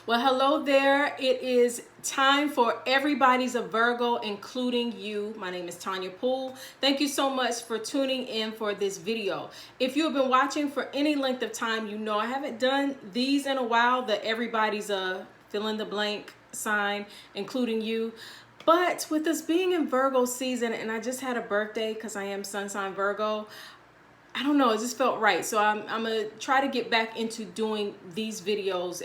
Well, hello there. It is time for everybody's a Virgo, including you. My name is Tonya Poole. Thank you so much for tuning in for this video. If you have been watching for any length of time, you know I haven't done these in a while, the everybody's a fill in the blank sign, including you. But with us being in Virgo season, and I just had a birthday because I am sun sign Virgo, I don't know, it just felt right. So I'm gonna try to get back into doing these videos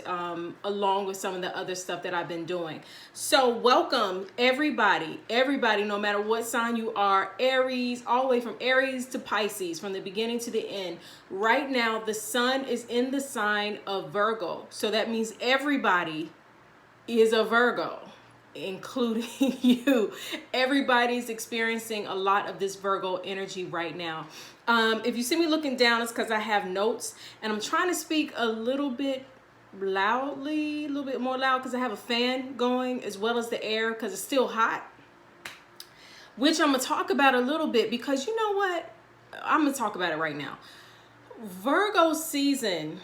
along with some of the other stuff that I've been doing. So welcome everybody, no matter what sign you are, Aries, all the way from Aries to Pisces, from the beginning to the end. Right now, the sun is in the sign of Virgo. So that means everybody is a Virgo, including you. Everybody's experiencing a lot of this Virgo energy right now. If you see me looking down, it's because I have notes and I'm trying to speak a little bit loudly, a little bit more loud because I have a fan going as well as the air because it's still hot, which I'm gonna talk about a little bit because you know what? I'm gonna talk about it right now. Virgo season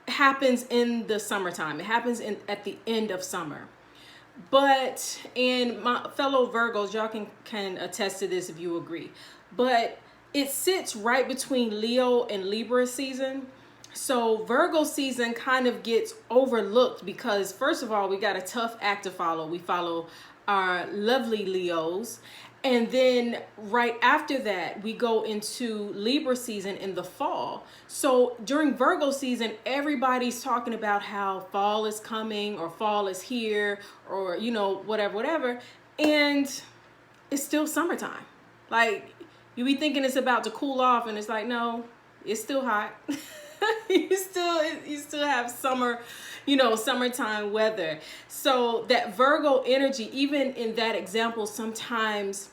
happens in the summertime. It happens at the end of summer. But, and my fellow Virgos, y'all can attest to this if you agree, but it sits right between Leo and Libra season. So Virgo season kind of gets overlooked because first of all, we got a tough act to follow. We follow our lovely Leos. And then right after that, we go into Libra season in the fall. So during Virgo season, everybody's talking about how fall is coming or fall is here or, you know, whatever. And it's still summertime. Like you be thinking it's about to cool off and it's like, no, it's still hot. you still have summer, you know, summertime weather. So that Virgo energy, even in that example, sometimes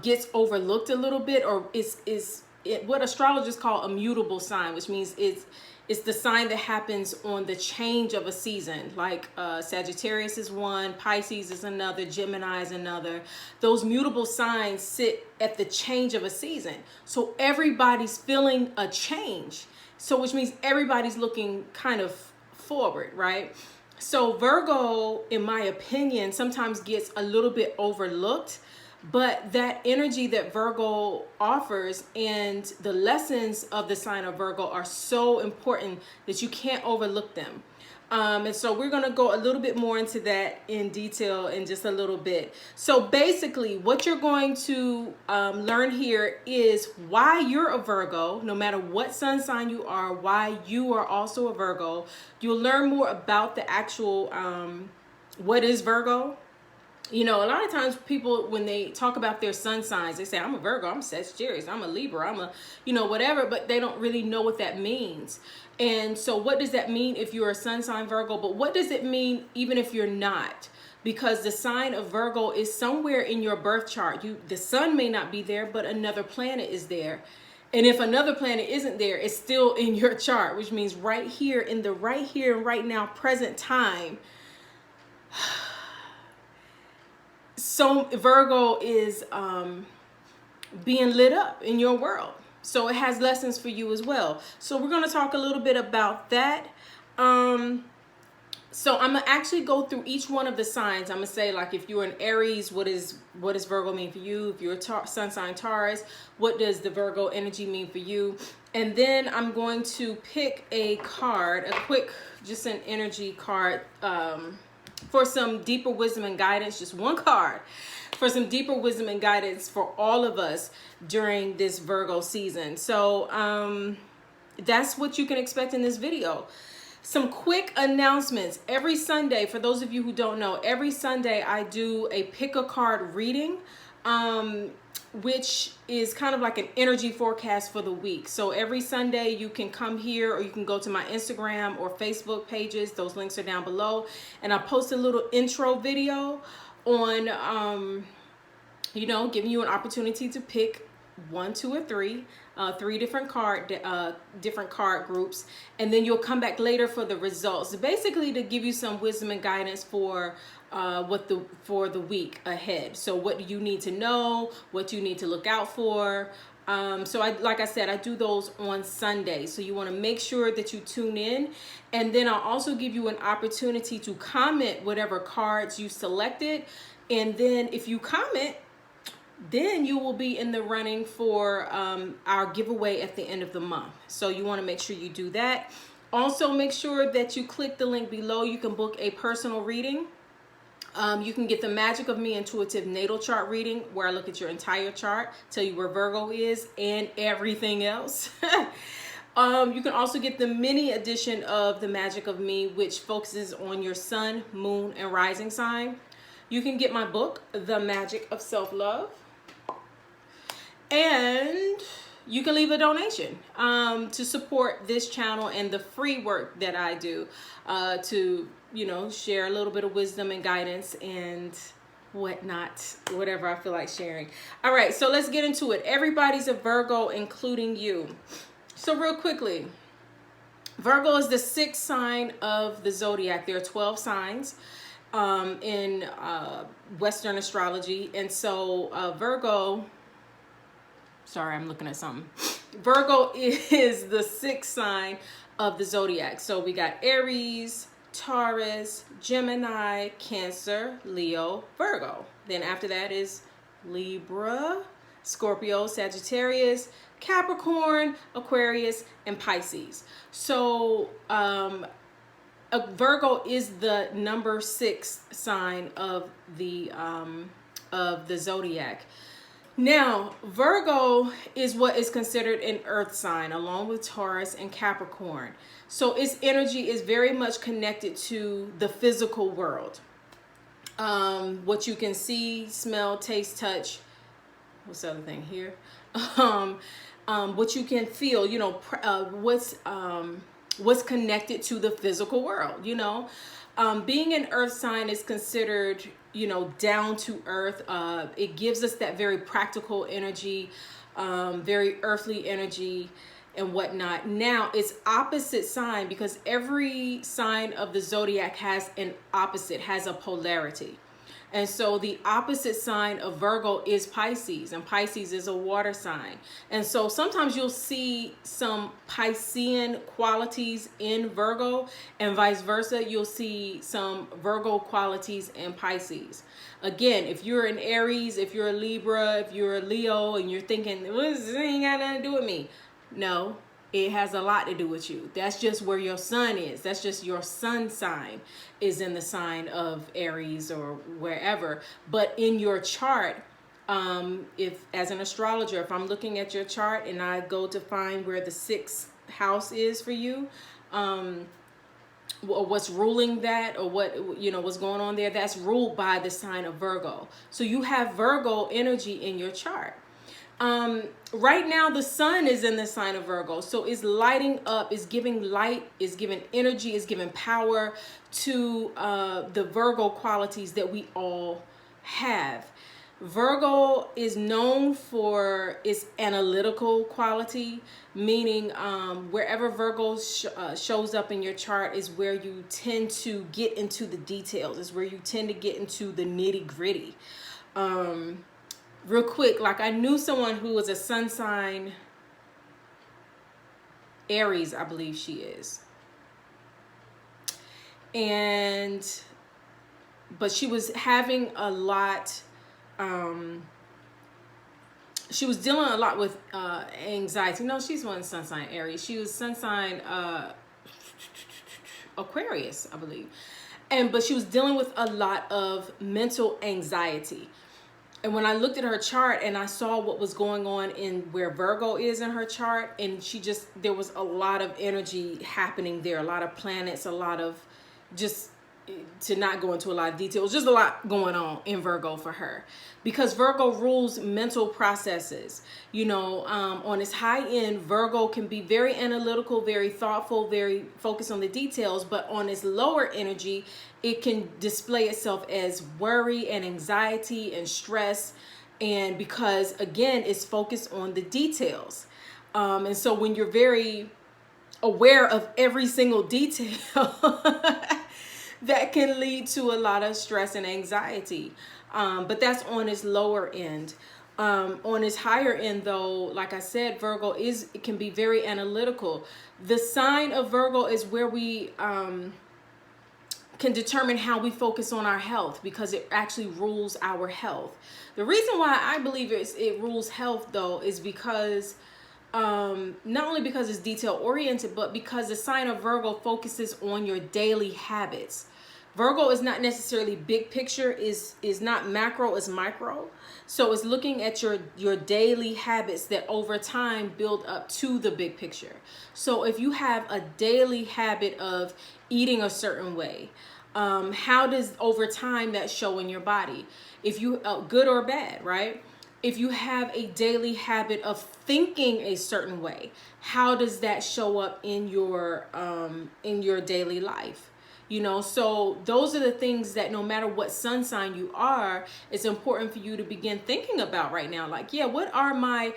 gets overlooked a little bit, or is what astrologers call a mutable sign, which means it's the sign that happens on the change of a season. Like Sagittarius is one, Pisces is another, Gemini is another. Those mutable signs sit at the change of a season. So everybody's feeling a change. So which means everybody's looking kind of forward, right? So Virgo, in my opinion, sometimes gets a little bit overlooked. But that energy that Virgo offers and the lessons of the sign of Virgo are so important that you can't overlook them. And so we're going to go a little bit more into that in detail in just a little bit. So basically what you're going to learn here is why you're a Virgo, no matter what sun sign you are, why you are also a Virgo. You'll learn more about the actual what is Virgo. You know, a lot of times people, when they talk about their sun signs, they say, I'm a Virgo, I'm a Sagittarius, I'm a Libra, I'm a, you know, whatever, but they don't really know what that means. And so what does that mean if you're a sun sign Virgo? But what does it mean even if you're not? Because the sign of Virgo is somewhere in your birth chart. The sun may not be there, but another planet is there. And if another planet isn't there, it's still in your chart, which means right here in the right here and right now present time. So Virgo is being lit up in your world. So it has lessons for you as well. So we're going to talk a little bit about that. So I'm going to actually go through each one of the signs. I'm going to say, like, if you're an Aries, what does Virgo mean for you? If you're a sun sign Taurus, what does the Virgo energy mean for you? And then I'm going to pick a card, a quick, just an energy card, for some deeper wisdom and guidance, just one card for some deeper wisdom and guidance for all of us during this Virgo season. So that's what you can expect in this video. Some quick announcements. Every Sunday, for those of you who don't know, every Sunday I do a pick a card reading, which is kind of like an energy forecast for the week. So every Sunday you can come here or you can go to my Instagram or Facebook pages. Those links are down below. And I post a little intro video on, you know, giving you an opportunity to pick 1, 2, or 3 different card groups, and then you'll come back later for the results, basically to give you some wisdom and guidance for the week ahead. So what do you need to know, what you need to look out for, So like I said, I do those on Sunday. So you want to make sure that you tune in. And then I'll also give you an opportunity to comment whatever cards you selected. And then if you comment, then you will be in the running for our giveaway at the end of the month. So you want to make sure you do that. Also, make sure that you click the link below. You can book a personal reading. You can get the Magic of Me Intuitive Natal Chart reading, where I look at your entire chart, tell you where Virgo is and everything else. You can also get the mini edition of the Magic of Me, which focuses on your sun, moon, and rising sign. You can get my book, The Magic of Self-Love. And you can leave a donation to support this channel and the free work that I do to, you know, share a little bit of wisdom and guidance and whatnot, whatever I feel like sharing. All right, so let's get into it. Everybody's a Virgo, including you. So real quickly, Virgo is the 6th sign of the zodiac. There are 12 signs in Western astrology. And so Virgo... Sorry, I'm looking at something. Virgo is the 6th sign of the zodiac. So we got Aries, Taurus, Gemini, Cancer, Leo, Virgo. Then after that is Libra, Scorpio, Sagittarius, Capricorn, Aquarius, and Pisces. So Virgo is the number 6 sign of the zodiac. Now, Virgo is what is considered an earth sign, along with Taurus and Capricorn. So its energy is very much connected to the physical world. What you can see, smell, taste, touch. What's the other thing here? What you can feel, you know, what's connected to the physical world, you know. Being an earth sign is considered, you know, down to earth. It gives us that very practical energy, very earthly energy and whatnot. Now, it's opposite sign, because every sign of the zodiac has an opposite, has a polarity. And so the opposite sign of Virgo is Pisces, and Pisces is a water sign. And so sometimes you'll see some Piscean qualities in Virgo, and vice versa. You'll see some Virgo qualities in Pisces. Again, if you're an Aries, if you're a Libra, if you're a Leo, and you're thinking, well, this ain't got nothing to do with me. No, it has a lot to do with you. That's just where your sun is. That's just your sun sign is in the sign of Aries or wherever. But in your chart, if as an astrologer, if I'm looking at your chart and I go to find where the 6th house is for you, what's ruling that, or what, you know, what's going on there, that's ruled by the sign of Virgo. So you have Virgo energy in your chart. Right now the sun is in the sign of Virgo, so it's lighting up, it's giving light, it's giving energy, it's giving power to the Virgo qualities that we all have. Virgo is known for its analytical quality, meaning wherever Virgo shows up in your chart is where you tend to get into the details, is where you tend to get into the nitty-gritty. Real quick, like I knew someone who was a sun sign, Aries, I believe she is. But she was having a lot, she was dealing a lot with anxiety. No, she's one sun sign Aries. She was sun sign Aquarius, I believe. But she was dealing with a lot of mental anxiety. And when I looked at her chart and I saw what was going on in where Virgo is in her chart, and there was a lot of energy happening there, a lot of planets, a lot of, just to not go into a lot of details, just a lot going on in Virgo for her. Because Virgo rules mental processes. You know, on its high end, Virgo can be very analytical, very thoughtful, very focused on the details, but on its lower energy, it can display itself as worry and anxiety and stress. And because, again, it's focused on the details. And so when you're very aware of every single detail, that can lead to a lot of stress and anxiety. But that's on its lower end. On his higher end, though, like I said, Virgo it can be very analytical. The sign of Virgo is where we can determine how we focus on our health, because it actually rules our health. The reason why I believe it rules health, though, is because not only because it's detail oriented, but because the sign of Virgo focuses on your daily habits. Virgo is not necessarily big picture, is not macro, is micro. So it's looking at your daily habits that over time build up to the big picture. So if you have a daily habit of eating a certain way, how does over time that show in your body? If you good or bad, right? If you have a daily habit of thinking a certain way, how does that show up in your daily life? You know, so those are the things that no matter what sun sign you are, it's important for you to begin thinking about right now. Like, yeah, what are my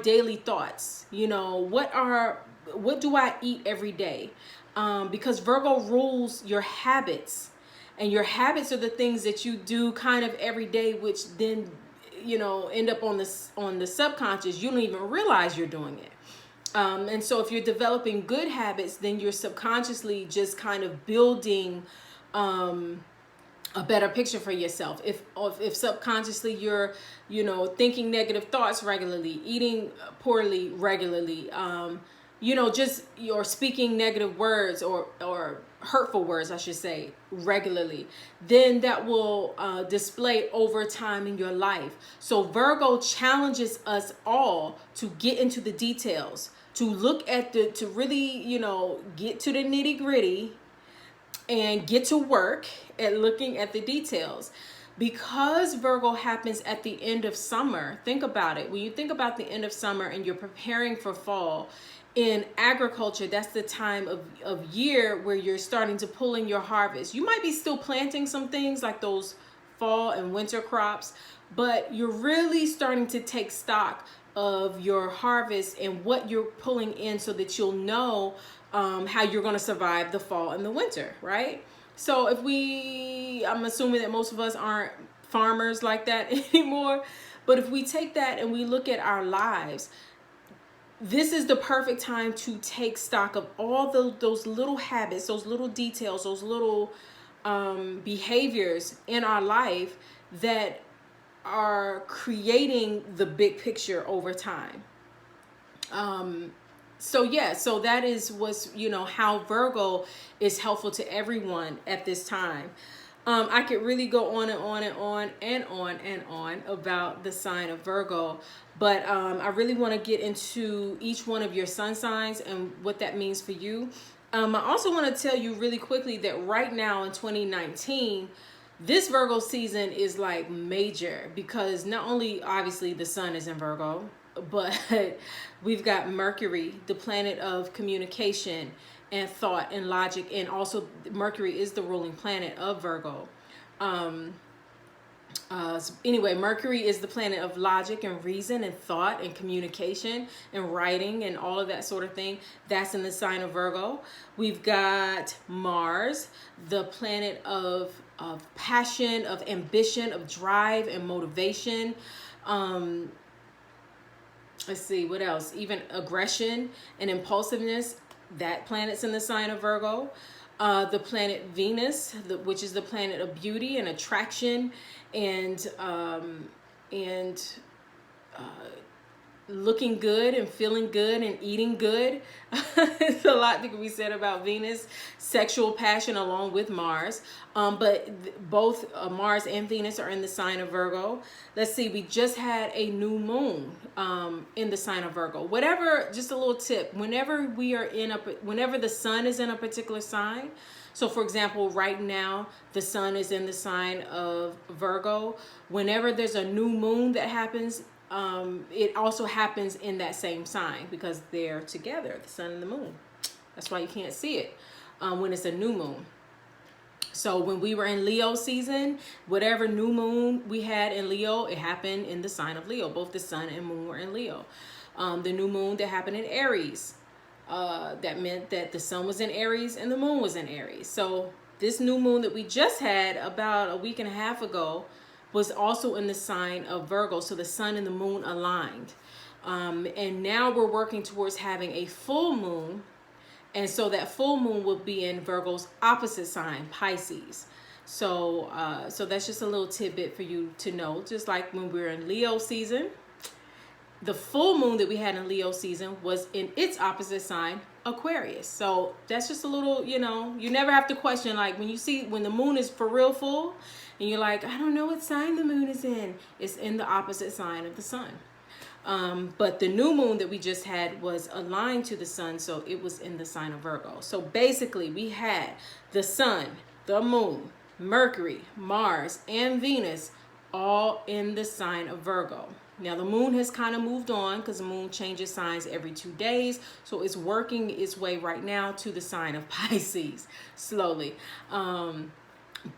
daily thoughts? You know, what do I eat every day? Because Virgo rules your habits, and your habits are the things that you do kind of every day, which then, you know, end up on the subconscious. You don't even realize you're doing it. And so if you're developing good habits, then you're subconsciously just kind of building a better picture for yourself. If subconsciously you're, you know, thinking negative thoughts regularly, eating poorly regularly, you know, just you're speaking negative words or hurtful words, I should say, regularly, then that will display over time in your life. So Virgo challenges us all to get into the details, to look at to really, you know, get to the nitty gritty and get to work at looking at the details. Because Virgo happens at the end of summer, think about it. When you think about the end of summer and you're preparing for fall, in agriculture, that's the time of year where you're starting to pull in your harvest. You might be still planting some things like those fall and winter crops, but you're really starting to take stock of your harvest and what you're pulling in, so that you'll know how you're going to survive the fall and the winter, right? So I'm assuming that most of us aren't farmers like that anymore, but if we take that and we look at our lives, this is the perfect time to take stock of all those little habits, those little details, those little behaviors in our life that are creating the big picture over time. So that is what's, you know, how Virgo is helpful to everyone at this time. I could really go on and on and on and on and on about the sign of Virgo, but I really want to get into each one of your sun signs and what that means for you. I also want to tell you really quickly that right now in 2019, this Virgo season is like major, because not only obviously the sun is in Virgo, but we've got Mercury, the planet of communication and thought and logic, and also Mercury is the ruling planet of Virgo. Anyway, Mercury is the planet of logic and reason and thought and communication and writing and all of that sort of thing. That's in the sign of Virgo. We've got Mars, the planet of passion, of ambition, of drive and motivation. Let's see, what else? Even aggression and impulsiveness. That planet's in the sign of Virgo. The planet Venus, which is the planet of beauty and attraction and looking good and feeling good and eating good. It's a lot that can be said about Venus. Sexual passion along with Mars. But both Mars and Venus are in the sign of Virgo. Let's see, we just had a new moon in the sign of Virgo. Whatever, just a little tip, whenever the sun is in a particular sign, so for example, right now, the sun is in the sign of Virgo. Whenever there's a new moon that happens, it also happens in that same sign, because they're together, the sun and the moon. That's why you can't see it when it's a new moon. So when we were in Leo season, whatever new moon we had in Leo, it happened in the sign of Leo. Both the sun and moon were in Leo. The new moon that happened in Aries, that meant that the sun was in Aries and the moon was in Aries. So this new moon that we just had about a week and a half ago, was also in the sign of Virgo. So the sun and the moon aligned. And now we're working towards having a full moon. And so that full moon will be in Virgo's opposite sign, Pisces. So so that's just a little tidbit for you to know. Just like when we're in Leo season, the full moon that we had in Leo season was in its opposite sign, Aquarius. So that's just a little, you know, you never have to question, like when you see when the moon is for real full and you're like, I don't know what sign the moon is in. It's in the opposite sign of the sun. But the new moon that we just had was aligned to the sun, so it was in the sign of Virgo. So basically we had the sun, the moon, Mercury, Mars, and Venus all in the sign of Virgo. Now the moon has kind of moved on because the moon changes signs every 2 days. So it's working its way right now to the sign of Pisces slowly.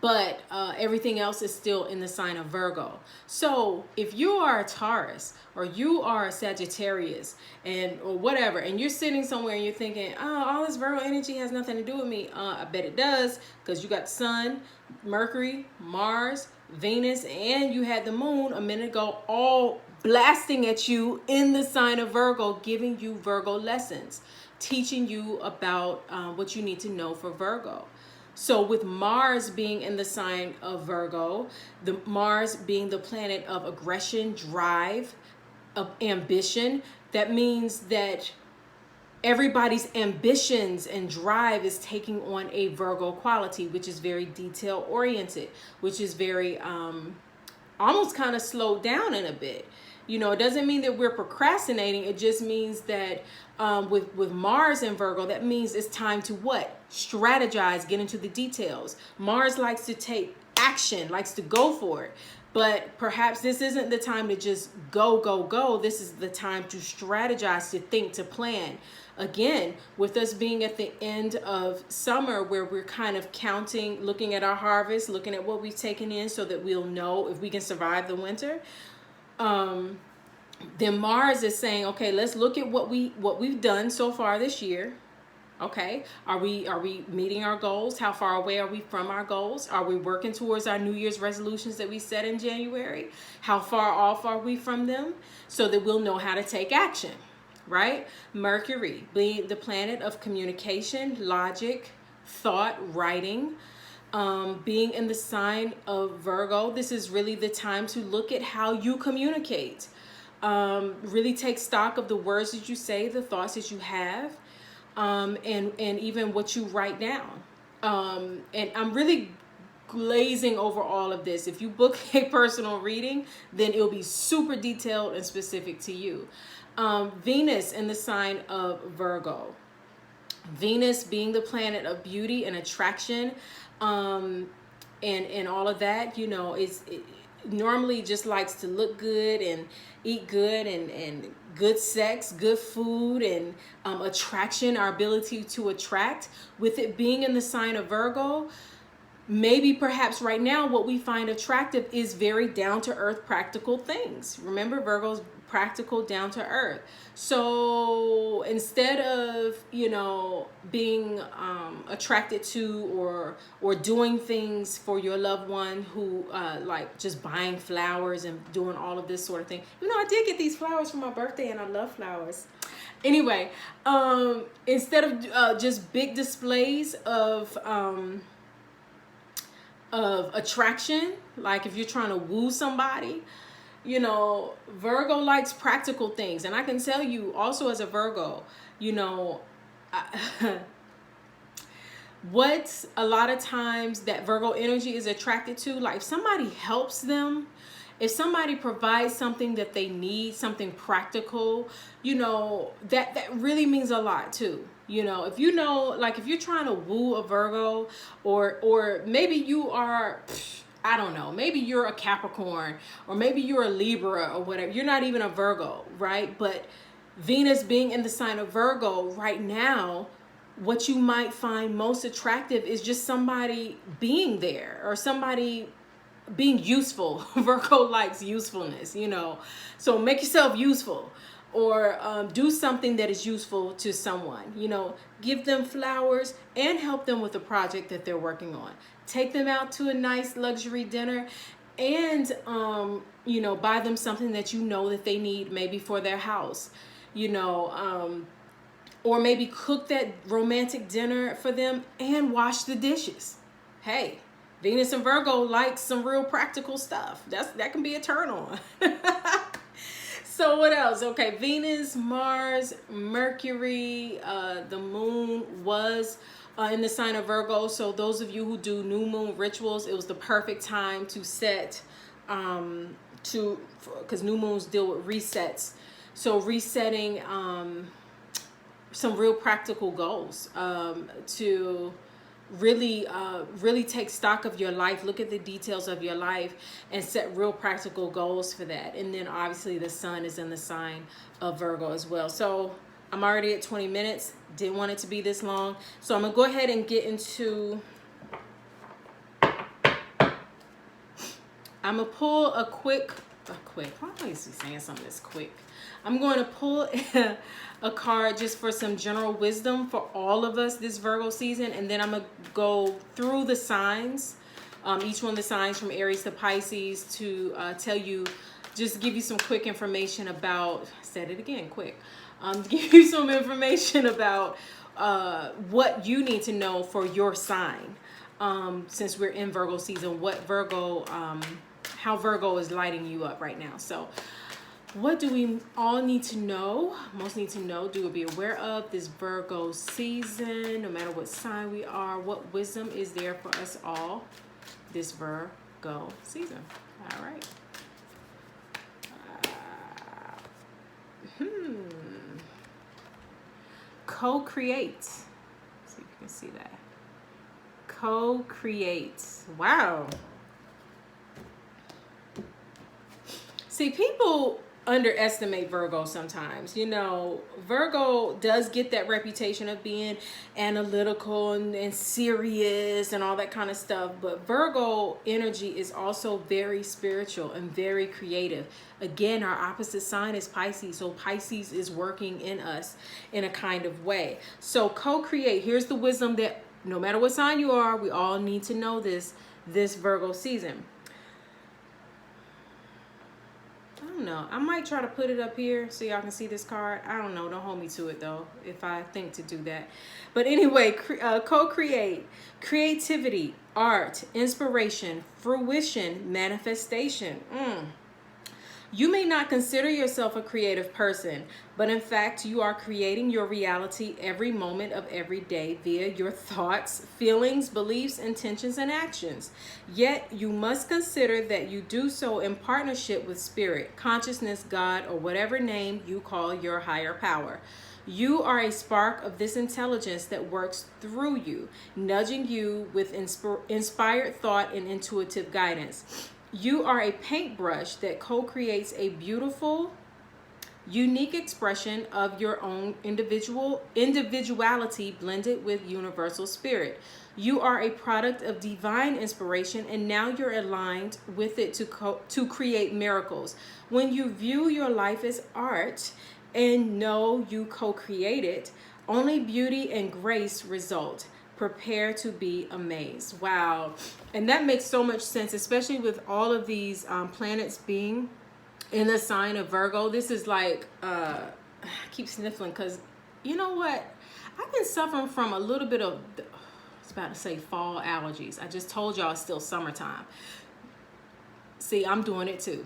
But everything else is still in the sign of Virgo. So if you are a Taurus or you are a Sagittarius or whatever, and you're sitting somewhere and you're thinking, oh, all this Virgo energy has nothing to do with me. I bet it does, because you got Sun, Mercury, Mars, Venus, and you had the moon a minute ago, all blasting at you in the sign of Virgo, giving you Virgo lessons, teaching you about what you need to know for Virgo. So with Mars being in the sign of Virgo, the Mars being the planet of aggression, drive, of ambition, that means that everybody's ambitions and drive is taking on a Virgo quality, which is very detail oriented, which is very almost kind of slowed down in a bit. You know, it doesn't mean that we're procrastinating. It just means that with Mars and Virgo, that means it's time to what? Strategize, get into the details. Mars likes to take action, likes to go for it. But perhaps this isn't the time to just go, go, go. This is the time to strategize, to think, to plan. Again, with us being at the end of summer, where we're kind of counting, looking at our harvest, looking at what we've taken in so that we'll know if we can survive the winter. Then Mars is saying, okay, let's look at what we've done so far this year. Okay, are we meeting our goals? How far away are we from our goals? Are we working towards our New Year's resolutions that we set in January? How far off are we from them? So that we'll know how to take action, right? Mercury being the planet of communication, logic, thought, writing, being in the sign of Virgo. This is really the time to look at how you communicate. Really take stock of the words that you say, the thoughts that you have. And even what you write down. And I'm really glazing over all of this. If you book a personal reading, then it'll be super detailed and specific to you. Venus in the sign of Virgo. Venus being the planet of beauty and attraction, and all of that, you know, it normally just likes to look good and eat good and good sex, good food, and attraction, our ability to attract. With it being in the sign of Virgo, maybe perhaps right now what we find attractive is very down-to-earth practical things. Remember, Virgo's practical, down to earth. So instead of, you know, being attracted to or doing things for your loved one who like just buying flowers and doing all of this sort of thing. You know, I did get these flowers for my birthday and I love flowers. Anyway, instead of just big displays of attraction, like if you're trying to woo somebody, you know, Virgo likes practical things. And I can tell you also as a Virgo, you know, what a lot of times that Virgo energy is attracted to, like if somebody helps them, if somebody provides something that they need, something practical, you know, that really means a lot too. You know, if you know, like if you're trying to woo a Virgo, or maybe you are, I don't know, maybe you're a Capricorn, or maybe you're a Libra or whatever. You're not even a Virgo, right? But Venus being in the sign of Virgo right now, what you might find most attractive is just somebody being there or somebody being useful. Virgo likes usefulness, you know, so make yourself useful, or do something that is useful to someone, you know, give them flowers and help them with the project that they're working on. Take them out to a nice luxury dinner And you know, buy them something that you know that they need, maybe for their house, you know, or maybe cook that romantic dinner for them and wash the dishes. Hey, Venus and Virgo like some real practical stuff. That can be a turn on. So what else? Okay, Venus, Mars, Mercury, the moon was in the sign of Virgo. So those of you who do new moon rituals, it was the perfect time to set, because new moons deal with resets. So resetting some real practical goals, to really take stock of your life, look at the details of your life, and set real practical goals for that. And then obviously the sun is in the sign of Virgo as well. So I'm already at 20 minutes. Didn't want it to be this long. So I'm gonna go ahead and get into, I'm gonna pull a quick, why am I used to be saying something that's quick? I'm going to pull a card just for some general wisdom for all of us this Virgo season. And then I'm going to go through the signs, each one of the signs from Aries to Pisces, to tell you, just give you some quick information about, I said it again, quick, give you some information about what you need to know for your sign. Since we're in Virgo season, what Virgo, how Virgo is lighting you up right now. So what do we all need to know? Most need to know, be aware of this Virgo season, no matter what sign we are. What wisdom is there for us all this Virgo season? All right. Co-create. See if you can see that. Co-create. Wow. See, people underestimate Virgo sometimes. You know, Virgo does get that reputation of being analytical and serious and all that kind of stuff, but Virgo energy is also very spiritual and very creative. Again, our opposite sign is Pisces, so Pisces is working in us in a kind of way. So co-create. Here's the wisdom that no matter what sign you are, we all need to know this Virgo season. I don't know. I might try to put it up here so y'all can see this card. I don't know. Don't hold me to it though if I think to do that. But anyway, co-create, creativity, art, inspiration, fruition, manifestation. You may not consider yourself a creative person, but in fact, you are creating your reality every moment of every day via your thoughts, feelings, beliefs, intentions, and actions. Yet, you must consider that you do so in partnership with spirit, consciousness, God, or whatever name you call your higher power. You are a spark of this intelligence that works through you, nudging you with inspired thought and intuitive guidance. You are a paintbrush that co-creates a beautiful, unique expression of your own individuality blended with universal spirit. You are a product of divine inspiration, and now you're aligned with it to create miracles. When you view your life as art and know you co-create it, only beauty and grace result. Prepare to be amazed. Wow. And that makes so much sense, especially with all of these planets being in the sign of Virgo. This is like, I keep sniffling because you know what? I've been suffering from a little bit of, I was about to say fall allergies. I just told y'all it's still summertime. See, I'm doing it too.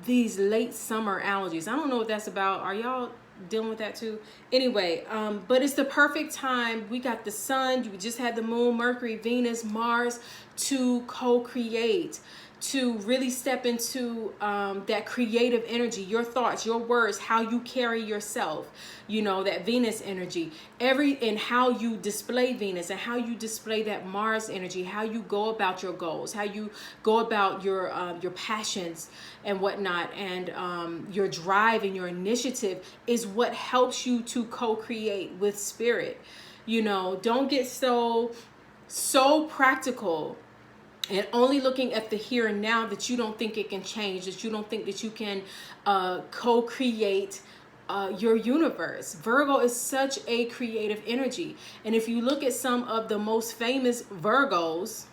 These late summer allergies. I don't know what that's about. Are y'all dealing with that too? Anyway, but it's the perfect time. We got the sun, you just had the moon, Mercury, Venus, Mars to co-create, to really step into that creative energy, your thoughts, your words, how you carry yourself, you know, that Venus energy, and how you display Venus and how you display that Mars energy, how you go about your goals, how you go about your passions and whatnot, and your drive and your initiative is what helps you to co-create with spirit. You know, don't get so practical and only looking at the here and now that you don't think it can change, that you don't think that you can co-create your universe. Virgo is such a creative energy. And if you look at some of the most famous Virgos,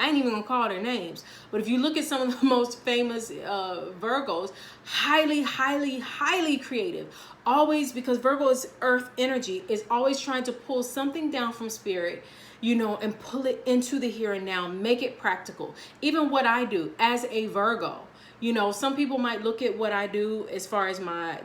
I ain't even gonna call their names. But if you look at some of the most famous Virgos, highly, highly, highly creative. Always, because Virgo is earth energy, is always trying to pull something down from spirit, you know, and pull it into the here and now, make it practical. Even what I do as a Virgo, you know, some people might look at what I do as far as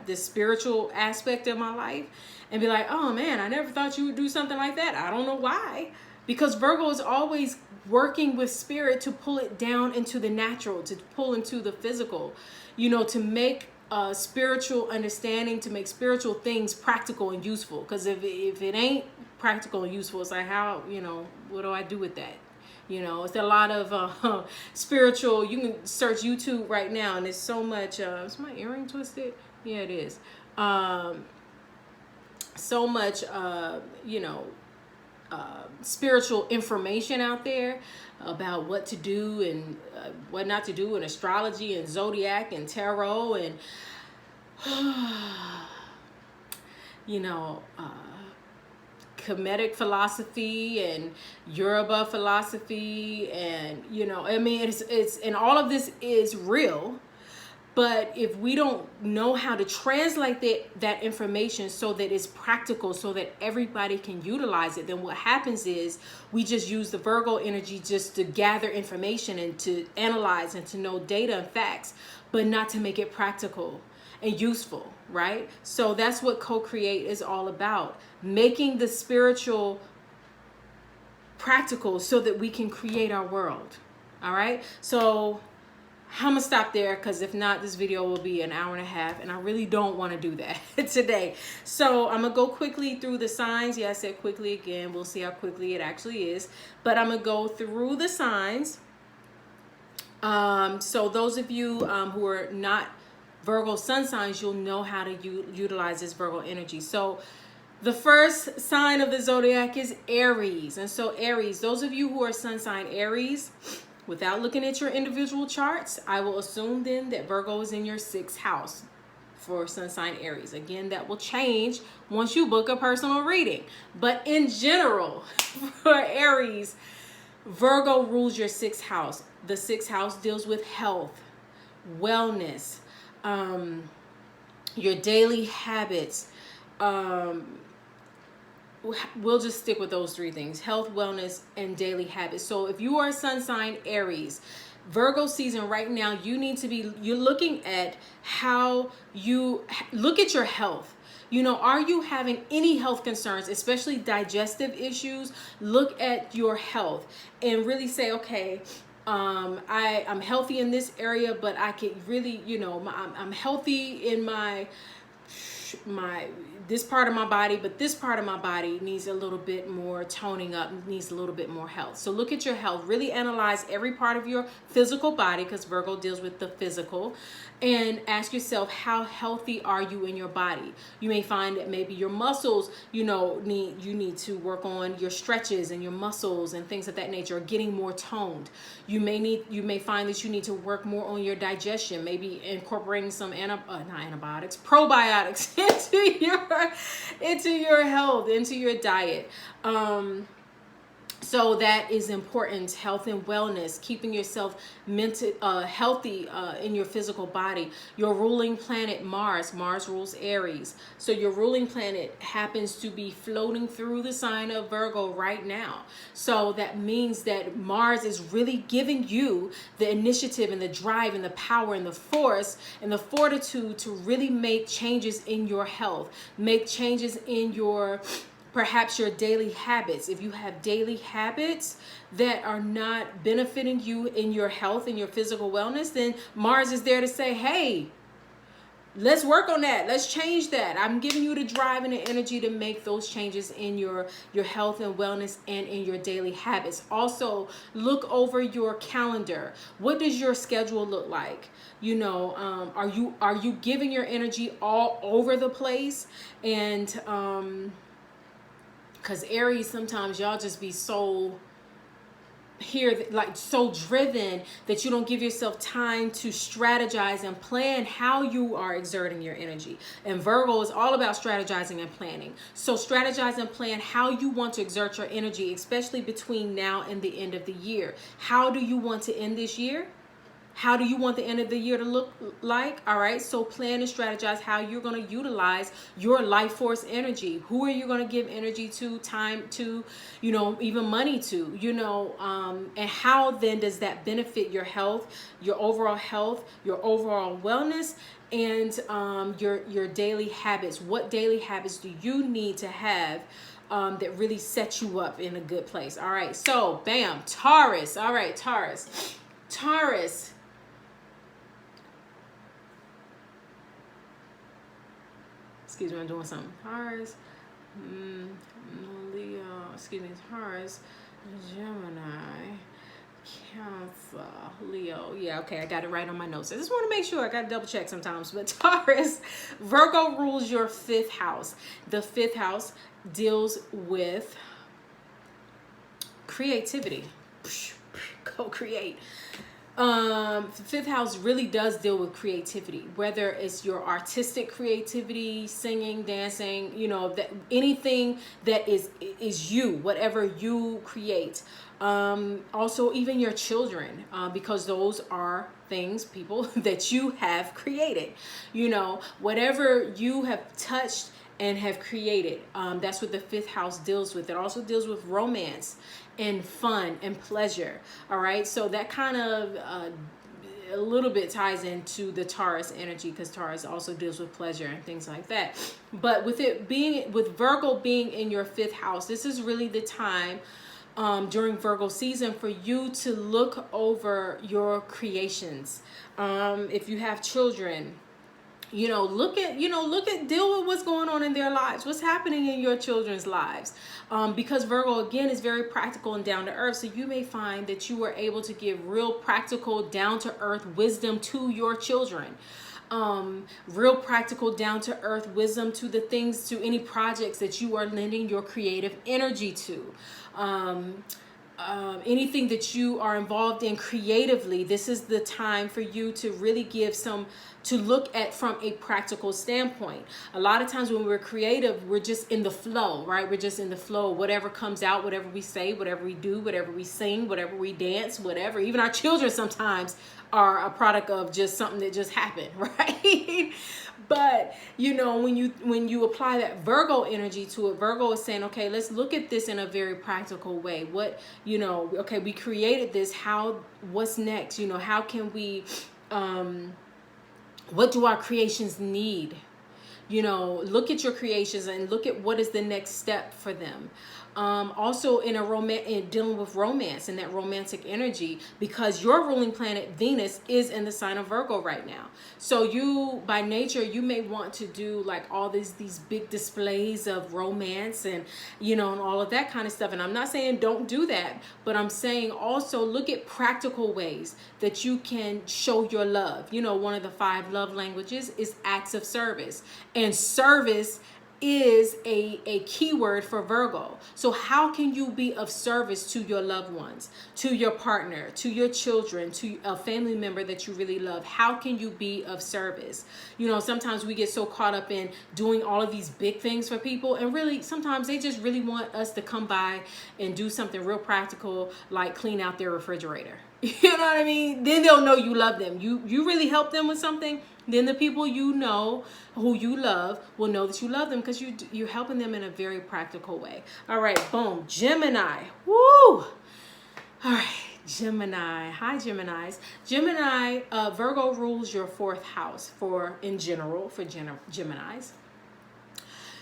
the spiritual aspect of my life and be like, oh man, I never thought you would do something like that. I don't know why. Because Virgo is always working with spirit to pull it down into the natural, to pull into the physical, you know, to make spiritual understanding, to make spiritual things practical and useful. Because if it ain't practical and useful, it's like, how, you know, what do I do with that? You know, it's a lot of spiritual. You can search YouTube right now, and there's so much. Is my earring twisted? Yeah, it is. So much, you know, spiritual information out there about what to do and what not to do, and astrology and zodiac and tarot and you know, Kemetic philosophy and Yoruba philosophy, and you know, I mean, it's and all of this is real. But if we don't know how to translate that information so that it's practical, so that everybody can utilize it, then what happens is we just use the Virgo energy just to gather information and to analyze and to know data and facts, but not to make it practical and useful, right? So that's what co-create is all about, making the spiritual practical so that we can create our world. All right, so I'm gonna stop there, because if not, this video will be an hour and a half, and I really don't want to do that today. So I'm gonna go quickly through the signs. Yeah, I said quickly again. We'll see how quickly it actually is, but I'm gonna go through the signs. So those of you who are not Virgo sun signs, you'll know how to utilize this Virgo energy. So the first sign of the zodiac is Aries. And so Aries, those of you who are sun sign Aries, without looking at your individual charts, I will assume then that Virgo is in your 6th house for sun sign Aries. Again, that will change once you book a personal reading. But in general, for Aries, Virgo rules your 6th house. The 6th house deals with health, wellness, your daily habits. We'll just stick with those 3 things: health, wellness, and daily habits. So if you are sun sign Aries, Virgo season right now, you're looking at how you look at your health. You know, are you having any health concerns, especially digestive issues? Look at your health and really say, okay, I'm healthy in this area, but I could really, you know, I'm healthy in my this part of my body, but this part of my body needs a little bit more toning up, needs a little bit more health. So look at your health, really analyze every part of your physical body, because Virgo deals with the physical, and ask yourself, how healthy are you in your body? You may find that maybe your muscles, you know, you need to work on your stretches and your muscles and things of that nature, are getting more toned. You may find that you need to work more on your digestion, maybe incorporating some probiotics into your health, into your diet. So that is important. Health and wellness, keeping yourself healthy in your physical body. Your ruling planet Mars rules Aries. So your ruling planet happens to be floating through the sign of Virgo right now. So that means that Mars is really giving you the initiative and the drive and the power and the force and the fortitude to really make changes in your health, make changes in perhaps your daily habits. If you have daily habits that are not benefiting you in your health and your physical wellness, then Mars is there to say, hey, let's work on that. Let's change that. I'm giving you the drive and the energy to make those changes in your health and wellness and in your daily habits. Also, look over your calendar. What does your schedule look like? You know, are you giving your energy all over the place? And because Aries, sometimes y'all just be so here like so driven that you don't give yourself time to strategize and plan how you are exerting your energy. And Virgo is all about strategizing and planning. So strategize and plan how you want to exert your energy, especially between now and the end of the year. How do you want to end this year? How do you want the end of the year to look like? All right, so plan and strategize how you're going to utilize your life force energy. Who are you going to give energy to, time to, even money to, and how then does that benefit your health, your overall wellness, and your daily habits? What daily habits do you need to have that really set you up in a good place? All right, so bam, Taurus. All right, Taurus. Excuse me, I'm doing something. Taurus, Leo, Taurus, Gemini, Cancer, Leo. Yeah, okay, I got it right on my notes. I just want to make sure. I got to double check sometimes. But Taurus, Virgo rules your 5th house. The 5th house deals with creativity. Go create. The 5th house really does deal with creativity, whether it's your artistic creativity, singing, dancing, that anything that is you, whatever you create. Also even your children, because those are people that you have created, whatever you have touched and have created. That's what the 5th house deals with. It also deals with romance and fun and pleasure. All right, so that kind of a little bit ties into the Taurus energy, because Taurus also deals with pleasure and things like that. But with Virgo being in your 5th house, this is really the time during Virgo season for you to look over your creations. If you have children, deal with what's going on in their lives, what's happening in your children's lives, because Virgo again is very practical and down to earth. So you may find that you are able to give real practical, down to earth wisdom to your children. Real practical, down to earth wisdom to the things, to any projects that you are lending your creative energy to. Anything that you are involved in creatively, this is the time for you to really to look at from a practical standpoint. A lot of times when we're creative, we're just in the flow, right? We're just in the flow. Whatever comes out, whatever we say, whatever we do, whatever we sing, whatever we dance, whatever. Even our children sometimes are a product of just something that just happened, right? But when you apply that Virgo energy to it, Virgo is saying, okay, let's look at this in a very practical way. Okay, we created this. What's next? How can we, what do our creations need? Look at your creations and look at what is the next step for them. Also in dealing with romance and that romantic energy, because your ruling planet Venus is in the sign of Virgo right now. So you, by nature, you may want to do like all these big displays of romance and and all of that kind of stuff. And I'm not saying don't do that, but I'm saying also look at practical ways that you can show your love. One of the 5 love languages is acts of service, and service is a keyword for Virgo. So how can you be of service to your loved ones, to your partner, to your children, to a family member that you really love? How can you be of service? Sometimes we get so caught up in doing all of these big things for people, and really sometimes they just really want us to come by and do something real practical, like clean out their refrigerator. You know what I mean? Then they'll know you love them. You really help them with something, then the people who you love will know that you love them, because you're helping them in a very practical way. All right, boom. Gemini. Woo! All right, Gemini. Hi, Geminis. Gemini, Virgo rules your 4th house for Geminis.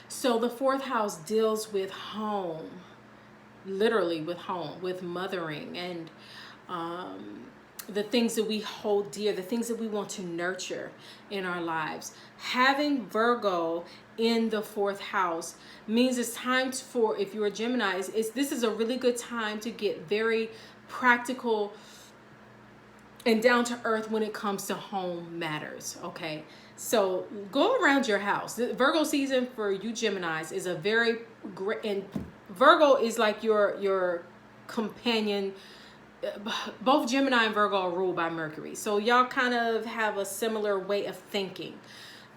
So the 4th house deals with home, literally with home, with mothering, and the things that we hold dear, the things that we want to nurture in our lives. Having Virgo in the 4th house means it's time for, if you're a Gemini, this is a really good time to get very practical and down to earth when it comes to home matters. Okay, so go around your house. The Virgo season for you Geminis is a very great, and Virgo is like your companion both Gemini and Virgo are ruled by Mercury. So y'all kind of have a similar way of thinking.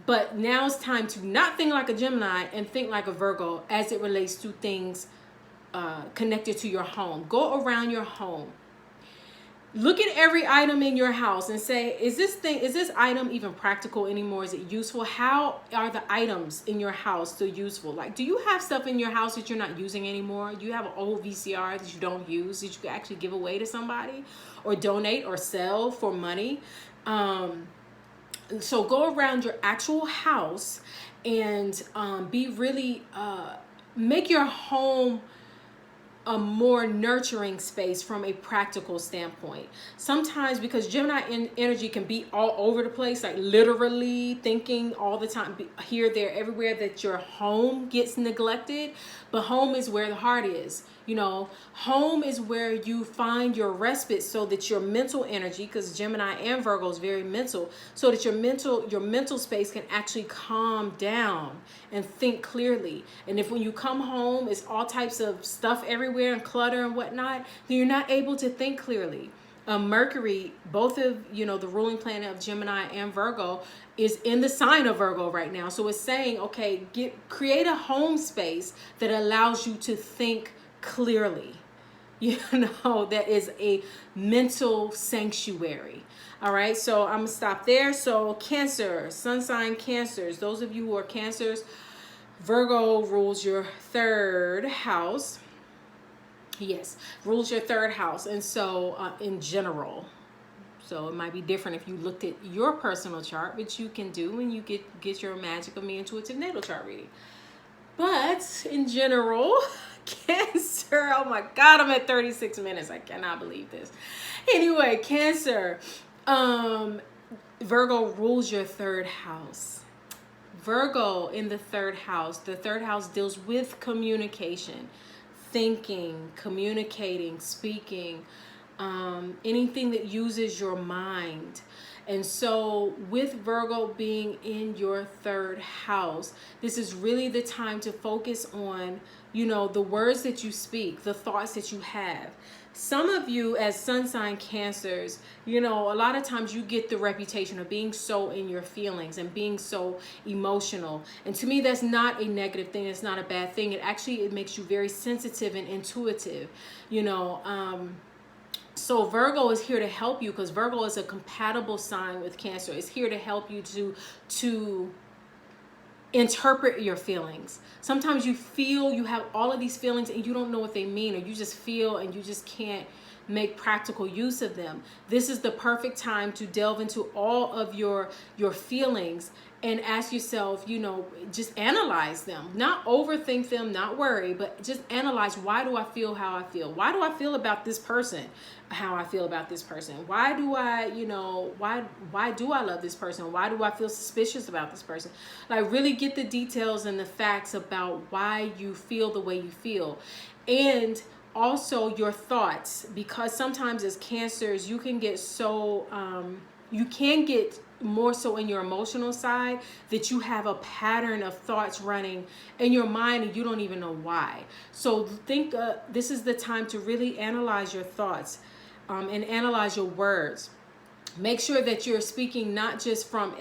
But now it's time to not think like a Gemini and think like a Virgo as it relates to things connected to your home. Go around your home. Look at every item in your house and say, is this item even practical anymore? Is it useful? How are the items in your house still useful? Like, do you have stuff in your house that you're not using anymore? Do you have an old VCR that you don't use, that you could actually give away to somebody or donate or sell for money? So go around your actual house and be really, make your home a more nurturing space from a practical standpoint. Sometimes, because Gemini energy can be all over the place, like literally thinking all the time, here, there, everywhere, that your home gets neglected. But home is where the heart is. You know, home is where you find your respite, so that your mental energy, because Gemini and Virgo is very mental, so that your mental space can actually calm down and think clearly. And if when you come home, it's all types of stuff everywhere and clutter and whatnot, then you're not able to think clearly. Mercury, both of, you know, the ruling planet of Gemini and Virgo, is in the sign of Virgo right now. So it's saying, okay, create a home space that allows you to think clearly. You know, that is a mental sanctuary. All right, so I'm gonna stop there. So Cancer, sun sign Cancers, those of you who are Cancers, Virgo rules your third house. Yes, rules your third house. And so in general, so it might be different if you looked at your personal chart, which you can do when you get your Magic of Me intuitive natal chart reading. But in general, Cancer, oh my God, I'm at 36 minutes. I cannot believe this. Anyway, Cancer, Virgo rules your third house. Virgo in the third house deals with communication, thinking, communicating, speaking, anything that uses your mind. And so with Virgo being in your third house, this is really the time to focus on, you know, the words that you speak, the thoughts that you have. Some of you as sun sign Cancers, you know, a lot of times you get the reputation of being so in your feelings and being so emotional. And to me, that's not a negative thing. It's not a bad thing. It makes you very sensitive and intuitive, you know. So Virgo is here to help you, because Virgo is a compatible sign with Cancer. It's here to help you to interpret your feelings. Sometimes you feel you have all of these feelings and you don't know what they mean, or you just feel and you just can't make practical use of them. This is the perfect time to delve into all of your feelings and ask yourself, you know, just analyze them, not overthink them, not worry, but just analyze, why do I feel how I feel? Why do I feel about this person how I feel about this person? Why do I, you know, why do I love this person? Why do I feel suspicious about this person? Like, really get the details and the facts about why you feel the way you feel. And also your thoughts, because sometimes as Cancers, you can get so, you can get more so in your emotional side that you have a pattern of thoughts running in your mind and you don't even know why. So think this is the time to really analyze your thoughts and analyze your words. Make sure that you're speaking not just from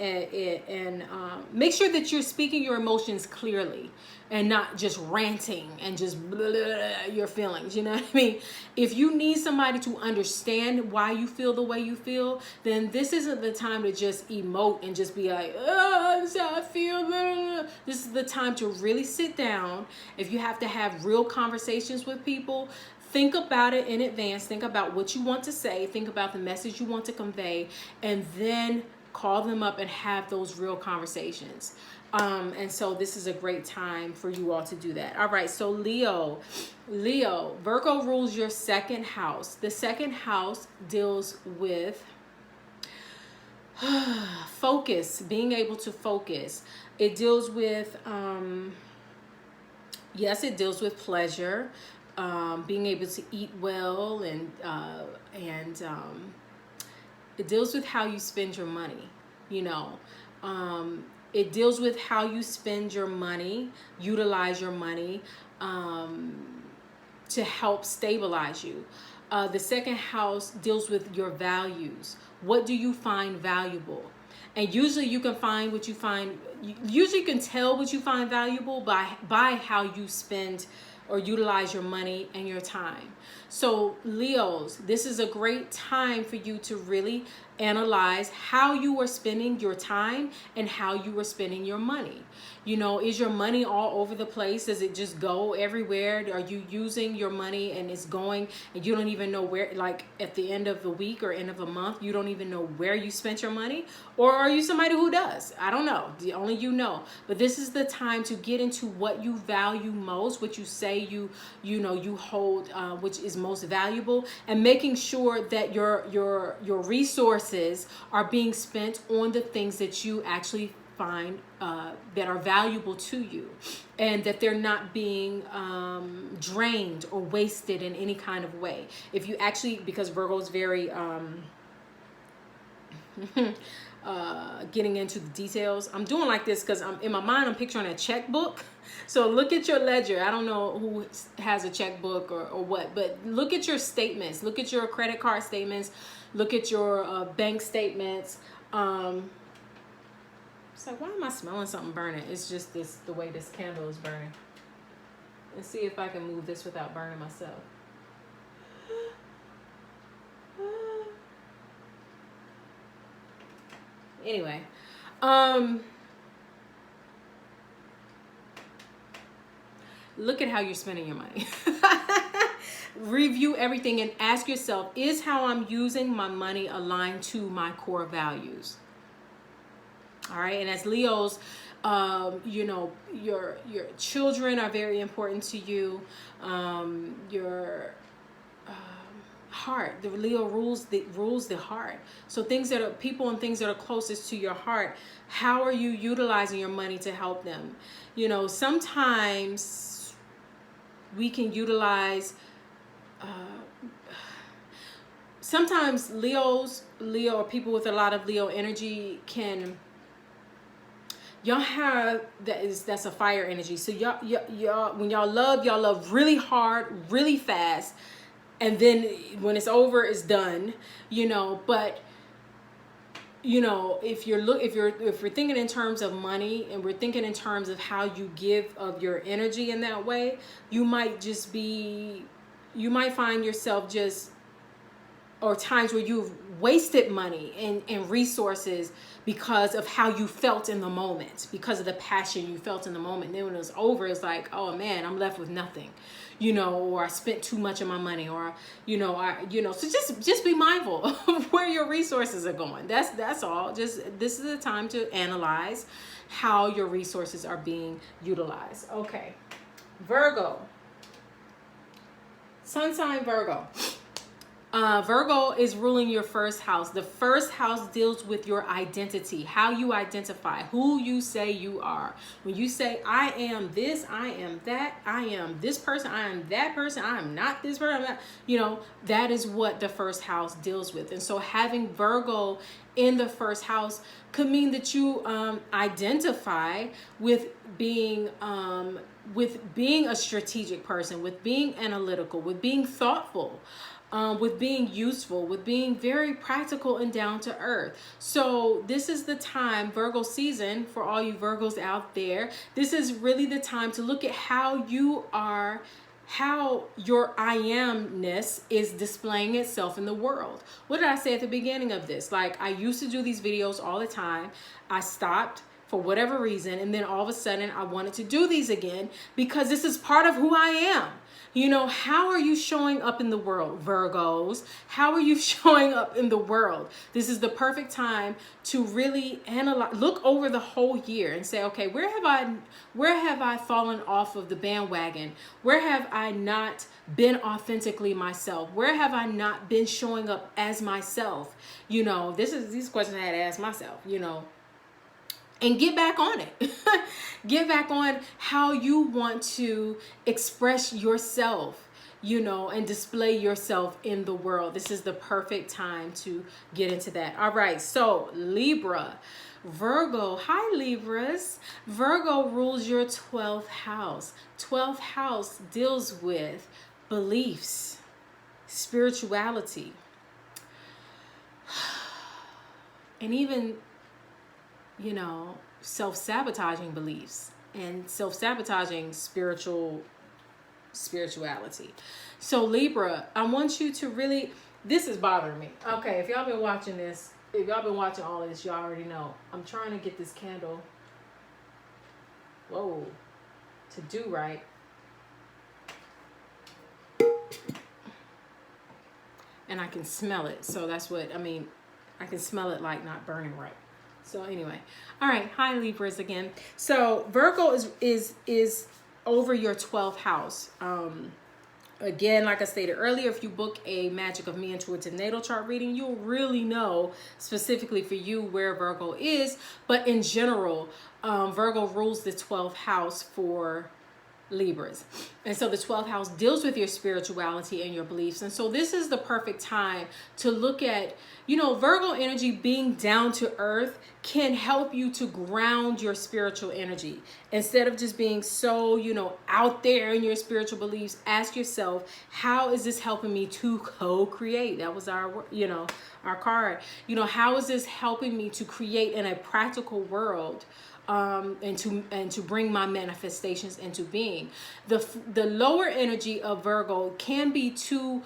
make sure that you're speaking your emotions clearly and not just ranting and just blah, blah, blah, your feelings. You know what I mean? If you need somebody to understand why you feel the way you feel, then this isn't the time to just emote and just be like, oh, that's how I feel. Blah, blah, blah. This is the time to really sit down. If you have to have real conversations with people, think about it in advance. Think about what you want to say. Think about the message you want to convey, and then call them up and have those real conversations. And so this is a great time for you all to do that. All right, so Leo, Virgo rules your second house. The second house deals with focus, being able to focus. It deals with, yes, it deals with pleasure. Being able to eat well, and it deals with how you spend your money. You know, it deals with how you spend your money, utilize your money to help stabilize you. The second house deals with your values. What do you find valuable? And usually you can find what you find, usually you can tell what you find valuable by how you spend or utilize your money and your time. So Leos, this is a great time for you to really analyze how you are spending your time and how you are spending your money. You know, is your money all over the place? Does it just go everywhere? Are you using your money and it's going and you don't even know where, like at the end of the week or end of a month, you don't even know where you spent your money? Or are you somebody who does? I don't know. Only you know. But this is the time to get into what you value most, what you say you hold, which is most valuable, and making sure that your resources are being spent on the things that you actually find that are valuable to you, and that they're not being drained or wasted in any kind of way. If you actually, because Virgo is very getting into the details. I'm doing like this because I'm in my mind, I'm picturing a checkbook. So look at your ledger. I don't know who has a checkbook or what, but look at your statements. Look at your credit card statements. Look at your bank statements. So why am I smelling something burning? It's just the way this candle is burning. Let's see if I can move this without burning myself. Anyway, look at how you're spending your money. Review everything and ask yourself, is how I'm using my money aligned to my core values? All right. And as Leos, you know, your children are very important to you. Your heart, the Leo rules the heart. So things that are people and things that are closest to your heart, how are you utilizing your money to help them? You know, sometimes we can utilize sometimes Leo or people with a lot of Leo energy can, y'all have that's a fire energy. So y'all when y'all love really hard, really fast, and then when it's over, it's done, you know. But you know, if we're thinking in terms of money and we're thinking in terms of how you give of your energy in that way, you might find yourself just, or times where you've wasted money and resources because of how you felt in the moment, because of the passion you felt in the moment. And then when it was over, it's like, oh man, I'm left with nothing, you know, or I spent too much of my money, or, so just be mindful of where your resources are going. That's all. Just, this is the time to analyze how your resources are being utilized. Okay. Virgo. Sun sign Virgo. Virgo is ruling your first house. The first house deals with your identity, how you identify, who you say you are. When you say, I am this, I am that, I am this person, I am that person, I am not this person, that is what the first house deals with. And so having Virgo in the first house could mean that you identify with being a strategic person, with being analytical, with being thoughtful, with being useful, with being very practical and down to earth. So this is the time, Virgo season, for all you Virgos out there, this is really the time to look at how you are, how your I amness is displaying itself in the world. What did I say at the beginning of this? Like, I used to do these videos all the time. I stopped for whatever reason, and then all of a sudden I wanted to do these again because this is part of who I am. You know, how are you showing up in the world, Virgos? How are you showing up in the world? This is the perfect time to really analyze, look over the whole year and say, okay, where have I fallen off of the bandwagon? Where have I not been authentically myself? Where have I not been showing up as myself? You know, these questions I had to ask myself, and get back on it. Get back on how you want to express yourself, and display yourself in the world. This is the perfect time to get into that. All right, so Libra, Virgo, hi Libras. Virgo rules your 12th house. 12th house deals with beliefs. spirituality, and even, you know, self-sabotaging beliefs and self-sabotaging spirituality. So Libra, I want you to really, this is bothering me. Okay, if y'all been watching this, if y'all been watching all of this, y'all already know. I'm trying to get this candle, whoa, to do right. And I can smell it. So that's what, I mean, I can smell it like not burning right. So anyway, all right, hi Libras again. So Virgo is over your 12th house. Again, like I stated earlier, if you book a Magic of Me Intuitive Natal Chart reading, you'll really know specifically for you where Virgo is. But in general, Virgo rules the 12th house for Libras. And so the 12th house deals with your spirituality and your beliefs. And so this is the perfect time to look at, you know, Virgo energy being down to earth can help you to ground your spiritual energy. Instead of just being so, you know, out there in your spiritual beliefs, ask yourself, how is this helping me to co-create? That was our, you know, our card. You know, how is this helping me to create in a practical world? And to bring my manifestations into being. The lower energy of Virgo can be too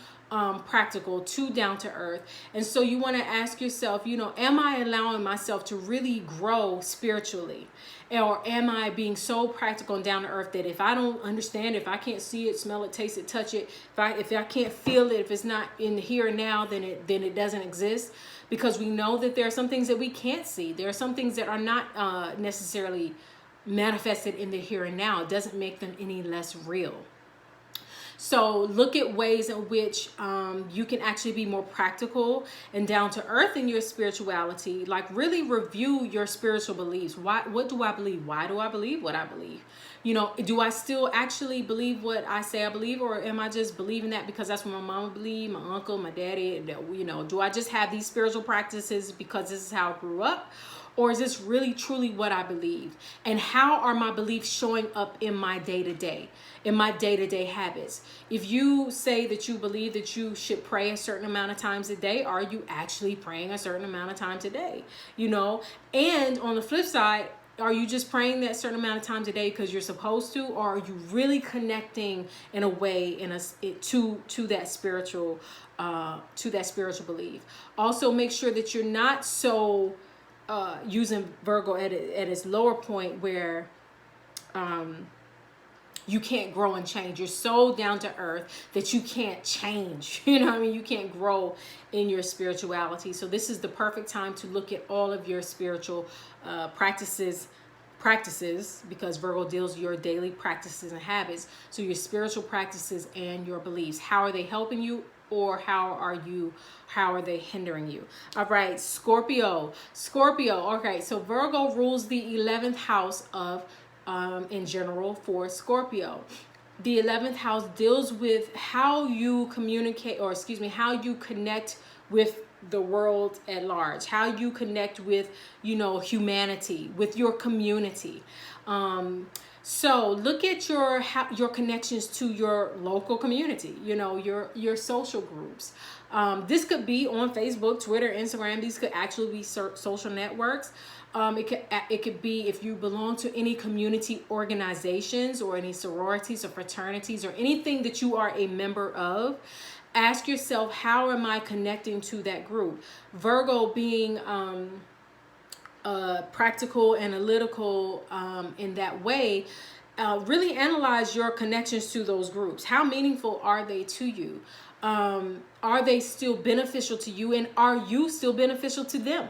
practical, too down to earth. And so you want to ask yourself, you know, am I allowing myself to really grow spiritually? Or am I being so practical and down to earth that if I don't understand, if I can't see it, smell it, taste it, touch it, if I can't feel it, if it's not in the here and now, then it doesn't exist? Because we know that there are some things that we can't see. There are some things that are not necessarily manifested in the here and now. It doesn't make them any less real. So look at ways in which you can actually be more practical and down to earth in your spirituality. Like really review your spiritual beliefs. What do I believe? Why do I believe what I believe? You know, do I still actually believe what I say I believe, or am I just believing that because that's what my mama believed, my uncle, my daddy, you know, do I just have these spiritual practices because this is how I grew up? Or is this really truly what I believe? And how are my beliefs showing up in my day-to-day, in my day-to-day habits? If you say that you believe that you should pray a certain amount of times a day, are you actually praying a certain amount of times a day? You know, and on the flip side, are you just praying that certain amount of times a day because you're supposed to, or are you really connecting in a way to that spiritual belief? Also, make sure that you're not so using Virgo at its lower point where you can't grow and change. You're so down to earth that you can't change. You know what I mean? You can't grow in your spirituality. So this is the perfect time to look at all of your spiritual practices, because Virgo deals your daily practices and habits. So your spiritual practices and your beliefs. How are they helping you, or how are they hindering you? All right, Scorpio. Okay, so Virgo rules the 11th house of in general for Scorpio. The 11th house deals with how you communicate, or excuse me, how you connect with the world at large, how you connect with, you know, humanity, with your community. So look at your connections to your local community, you know, your social groups. This could be on Facebook, Twitter, Instagram. These could actually be social networks. It could be if you belong to any community organizations or any sororities or fraternities or anything that you are a member of. Ask yourself, how am I connecting to that group? Virgo being practical, analytical in that way, really analyze your connections to those groups. How meaningful are they to you? Are they still beneficial to you, and are you still beneficial to them?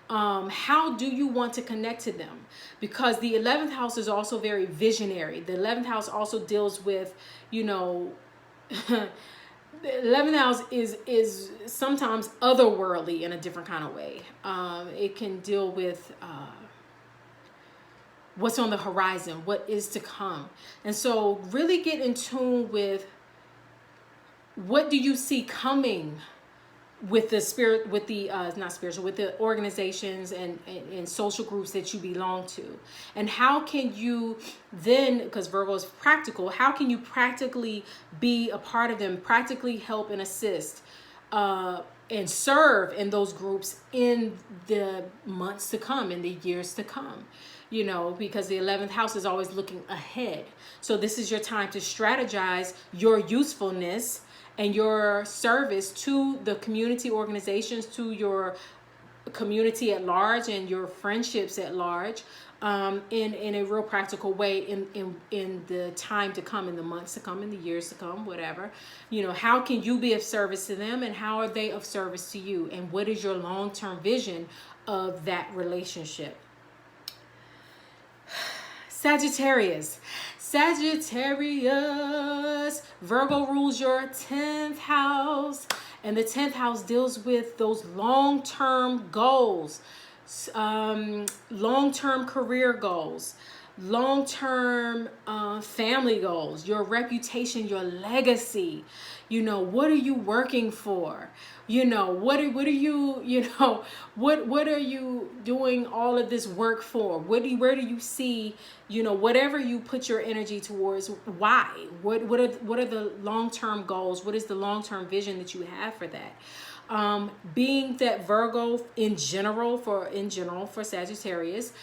How do you want to connect to them? Because the 11th house is also very visionary. The 11th house also deals with, you know, the 11th house is sometimes otherworldly in a different kind of way. It can deal with what's on the horizon, what is to come. And so really get in tune with, what do you see coming with the spirit, with the not spiritual, with the organizations and social groups that you belong to. And how can you then, because Virgo is practical, how can you practically be a part of them, practically help and assist and serve in those groups in the months to come, in the years to come? You know, because the 11th house is always looking ahead. So this is your time to strategize your usefulness and your service to the community organizations, to your community at large and your friendships at large, in a real practical way in the time to come, in the months to come, in the years to come, whatever. You know, how can you be of service to them, and how are they of service to you? And what is your long-term vision of that relationship? Sagittarius. Virgo rules your 10th house, and the 10th house deals with those long-term goals, long-term career goals, long-term family goals, your reputation, your legacy. You know, what are you working for? You know, what are you, you know, what are you doing all of this work for? Where do you see, you know, whatever you put your energy towards, why? What are the long-term goals? What is the long-term vision that you have for that? Being that Virgo in general for Sagittarius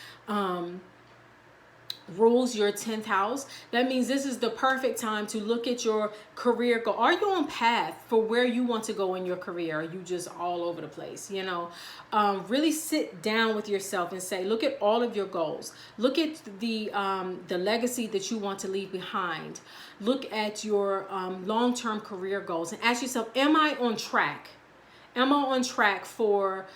rules your 10th house, that means this is the perfect time to look at your career goal. Are you on path for where you want to go in your career? Are you just all over the place? You know, really sit down with yourself and say, look at all of your goals. Look at the legacy that you want to leave behind. Look at your long-term career goals and ask yourself, am I on track? Am I on track for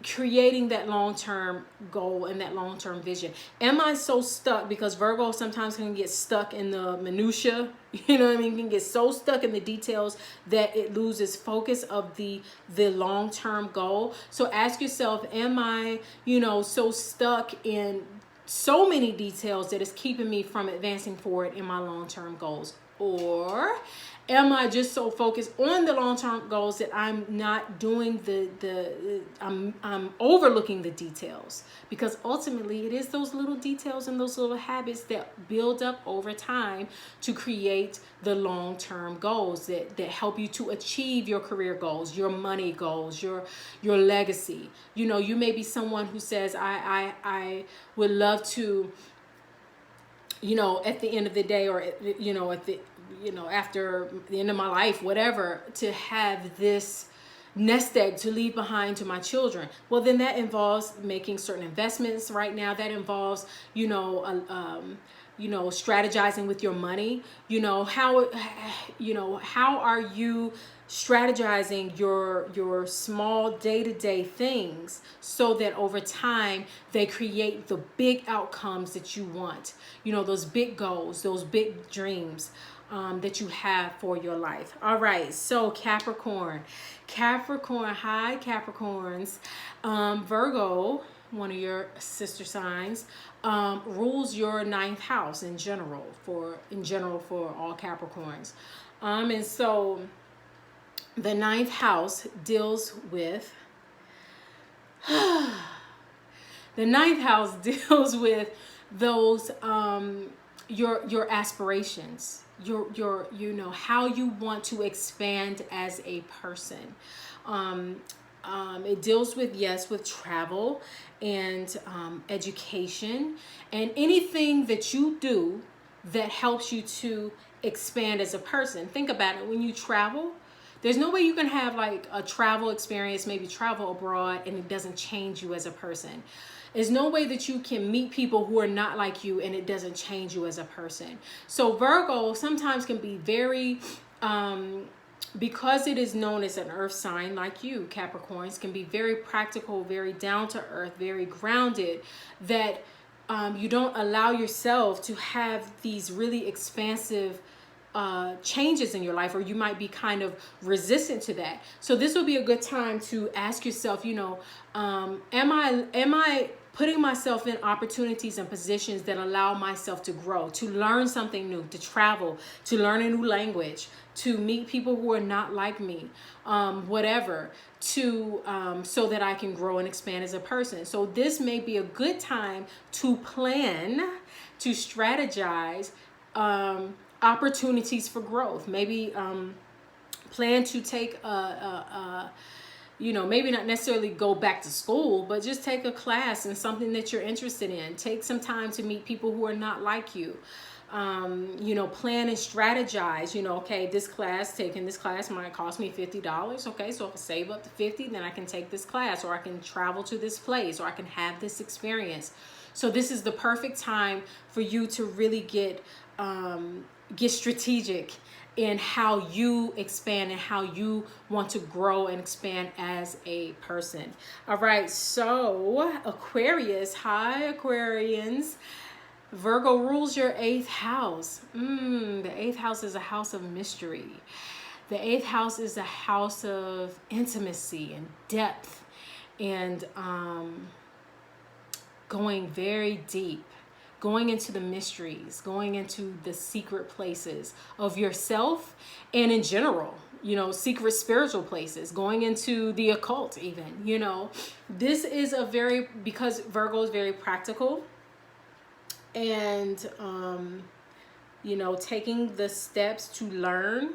creating that long-term goal and that long-term vision? Am I so stuck? Because Virgo sometimes can get stuck in the minutia, you know what I mean? Can get so stuck in the details that it loses focus of the long-term goal. So ask yourself, am I, you know, so stuck in so many details that it's keeping me from advancing forward in my long-term goals? Or am I just so focused on the long-term goals that I'm not doing I'm overlooking the details? Because ultimately it is those little details and those little habits that build up over time to create the long-term goals that help you to achieve your career goals, your money goals, your legacy. You know, you may be someone who says, I would love to, you know, at the end of the day, or, you know, after the end of my life, whatever, to have this nest egg to leave behind to my children. Well, then that involves making certain investments right now. That involves, you know, strategizing with your money. You know, how are you strategizing your small day-to-day things so that over time they create the big outcomes that you want, you know, those big goals, those big dreams that you have for your life. All right, so Capricorn, hi Capricorns. Virgo, one of your sister signs, rules your 9th house in general for all Capricorns. And so the 9th house deals with those your aspirations, your you know, how you want to expand as a person. It deals with, yes, with travel and education and anything that you do that helps you to expand as a person. Think about it. When you travel, there's no way you can have like a travel experience, maybe travel abroad, and it doesn't change you as a person. There's no way that you can meet people who are not like you and it doesn't change you as a person. So Virgo sometimes can be very, because it is known as an earth sign like you, Capricorns, can be very practical, very down to earth, very grounded, that you don't allow yourself to have these really expansive changes in your life, or you might be kind of resistant to that. So this will be a good time to ask yourself, you know, am I putting myself in opportunities and positions that allow myself to grow, to learn something new, to travel, to learn a new language, to meet people who are not like me, whatever, to so that I can grow and expand as a person. So this may be a good time to plan, to strategize opportunities for growth. Maybe plan to take maybe not necessarily go back to school, but just take a class in something that you're interested in. Take some time to meet people who are not like you. Plan and strategize, okay, taking this class might cost me $50. Okay, so if I save up to $50, then I can take this class, or I can travel to this place, or I can have this experience. So this is the perfect time for you to really get strategic in how you expand and how you want to grow and expand as a person. All right, so Aquarius, hi Aquarians. Virgo rules your 8th house. The 8th house is a house of mystery. The 8th house is a house of intimacy and depth and going very deep, going into the mysteries, going into the secret places of yourself and in general, secret spiritual places, going into the occult even, This is because Virgo is very practical and, taking the steps to learn,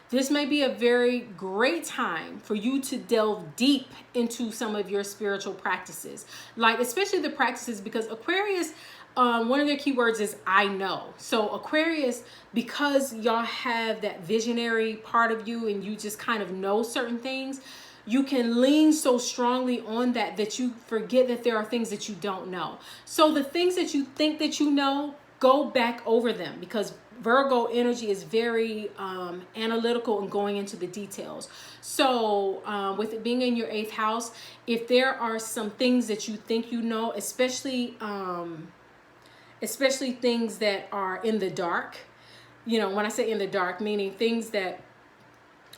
this may be a very great time for you to delve deep into some of your spiritual practices, like especially the practices, because Aquarius, one of their keywords is I know. So Aquarius, because y'all have that visionary part of you and you just kind of know certain things, you can lean so strongly on that you forget that there are things that you don't know. So the things that you think that you know, go back over them, because Virgo energy is very analytical and going into the details. So with it being in your 8th house, if there are some things that you think you know, especially things that are in the dark, when I say in the dark, meaning things that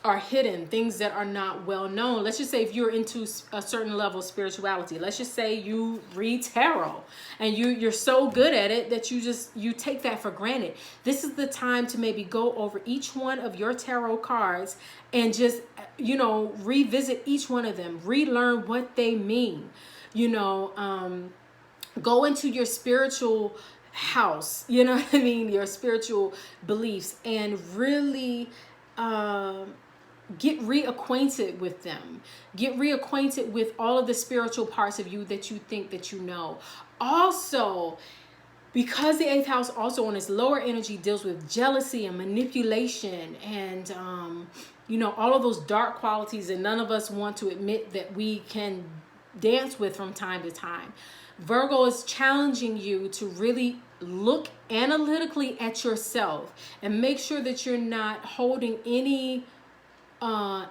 are hidden, things that are not well known. Let's just say if you're into a certain level of spirituality, let's just say you read tarot and you're so good at it that you take that for granted. This is the time to maybe go over each one of your tarot cards and just, revisit each one of them, relearn what they mean, go into your spiritual house, your spiritual beliefs, and really get reacquainted with them. Get reacquainted with all of the spiritual parts of you that you think that you know. Also, because the 8th house also on its lower energy deals with jealousy and manipulation and, all of those dark qualities that none of us want to admit that we can dance with from time to time. Virgo is challenging you to really look analytically at yourself and make sure that you're not holding any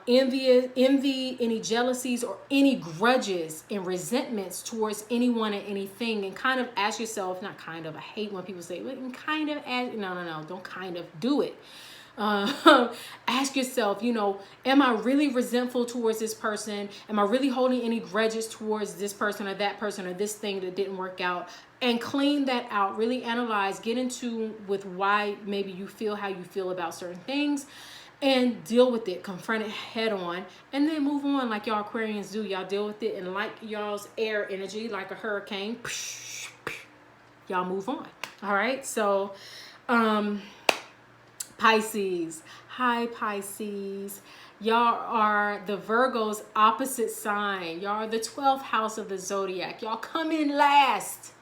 envy, any jealousies, or any grudges and resentments towards anyone and anything, and kind of ask yourself, not kind of, I hate when people say, no, don't kind of, do it. Ask yourself, am I really resentful towards this person? Am I really holding any grudges towards this person or that person or this thing that didn't work out? And clean that out, really analyze, get into with why maybe you feel how you feel about certain things, and deal with it, confront it head on, and then move on like y'all Aquarians do. Y'all deal with it, and like y'all's air energy, like a hurricane, y'all move on. All right, so Pisces, hi Pisces. Y'all are the Virgo's opposite sign. Y'all are the 12th house of the zodiac. Y'all come in last,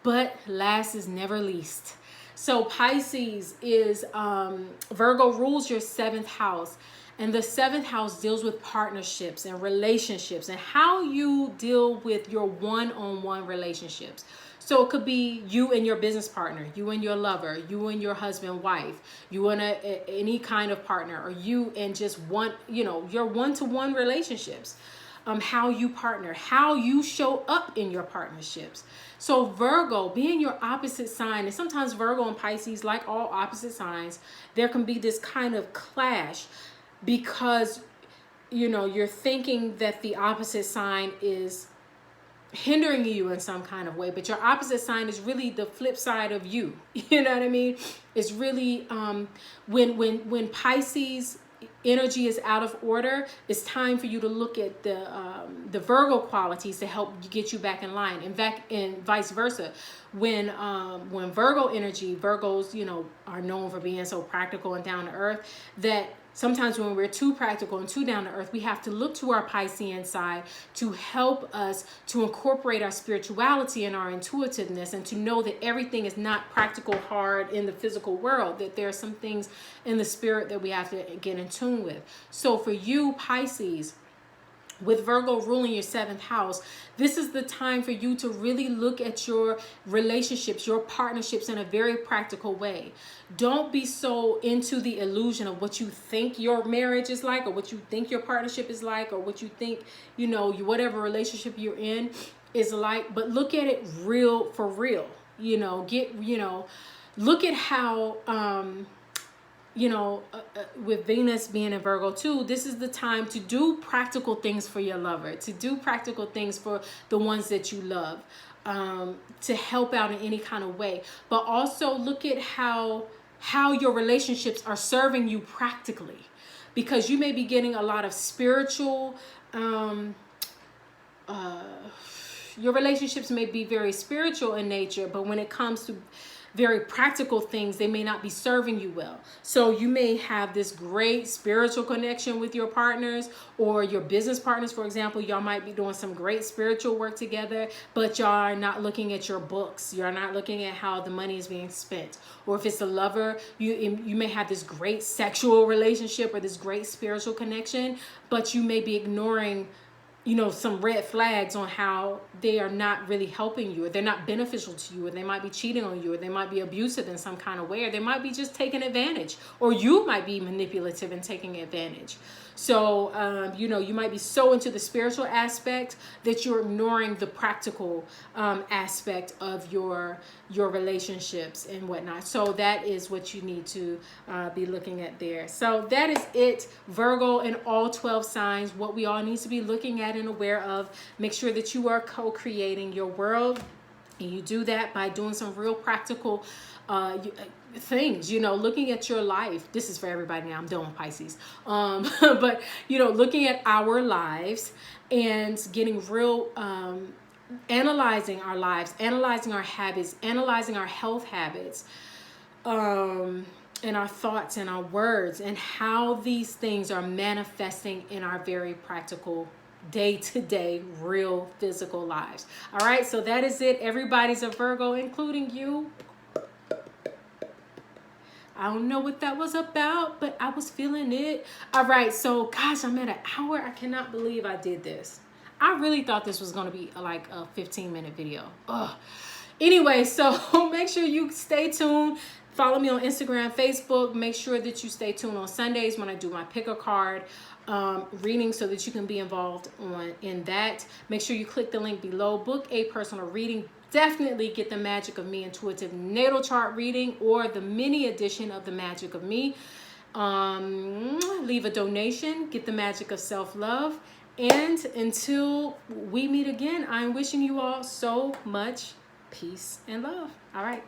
but last is never least. So Pisces is, Virgo rules your 7th house. And the 7th house deals with partnerships and relationships and how you deal with your one-on-one relationships. So it could be you and your business partner, you and your lover, you and your husband, wife, you and any kind of partner, or you and just your one-to-one relationships. How you partner, how you show up in your partnerships. So Virgo, being your opposite sign, and sometimes Virgo and Pisces, like all opposite signs, there can be this kind of clash because, you're thinking that the opposite sign is hindering you in some kind of way, but your opposite sign is really the flip side of you. You know what I mean? It's really when Pisces energy is out of order, it's time for you to look at the Virgo qualities to help get you back in line, and vice versa. When Virgo energy, Virgos, you know, are known for being so practical and down to earth, that sometimes when we're too practical and too down to earth, we have to look to our Piscean side to help us to incorporate our spirituality and our intuitiveness, and to know that everything is not practical hard in the physical world, that there are some things in the spirit that we have to get in tune with. So for you, Pisces, with Virgo ruling your 7th house, this is the time for you to really look at your relationships, your partnerships in a very practical way. Don't be so into the illusion of what you think your marriage is like, or what you think your partnership is like, or what you think, you know, whatever relationship you're in is like, but look at it real for real. You know, look at how with Venus being in Virgo too, this is the time to do practical things for your lover, to do practical things for the ones that you love, to help out in any kind of way. But also look at how your relationships are serving you practically, because you may be getting a lot of spiritual, your relationships may be very spiritual in nature, but when it comes to very practical things, they may not be serving you well. So you may have this great spiritual connection with your partners or your business partners. For example, y'all might be doing some great spiritual work together, but y'all are not looking at your books. You're not looking at how the money is being spent. Or if it's a lover, you may have this great sexual relationship or this great spiritual connection, but you may be ignoring, you know, some red flags on how they are not really helping you, or they're not beneficial to you, or they might be cheating on you, or they might be abusive in some kind of way, or they might be just taking advantage, or you might be manipulative and taking advantage. So, you might be so into the spiritual aspect that you're ignoring the practical aspect of your relationships and whatnot. So that is what you need to be looking at there. So that is it, Virgo, and all 12 signs, what we all need to be looking at and aware of. Make sure that you are co-creating your world, and you do that by doing some real practical things, looking at your life. This is for everybody now. I'm done with Pisces. But, looking at our lives and getting real, analyzing our lives, analyzing our habits, analyzing our health habits, and our thoughts and our words, and how these things are manifesting in our very practical day-to-day real physical lives. All right, so that is it. Everybody's a Virgo, including you. I don't know what that was about, but I was feeling it. All right, so gosh, I'm at an hour. I cannot believe I did this. I really thought this was going to be like a 15-minute video. Ugh. Anyway, so make sure you stay tuned. Follow me on Instagram, Facebook. Make sure that you stay tuned on Sundays when I do my pick a card reading, so that you can be involved in that. Make sure you click the link below. Book a personal reading. Definitely get the Magic of Me intuitive natal chart reading, or the mini edition of the Magic of Me. Leave a donation. Get the magic of self-love. And until we meet again, I'm wishing you all so much peace and love. All right.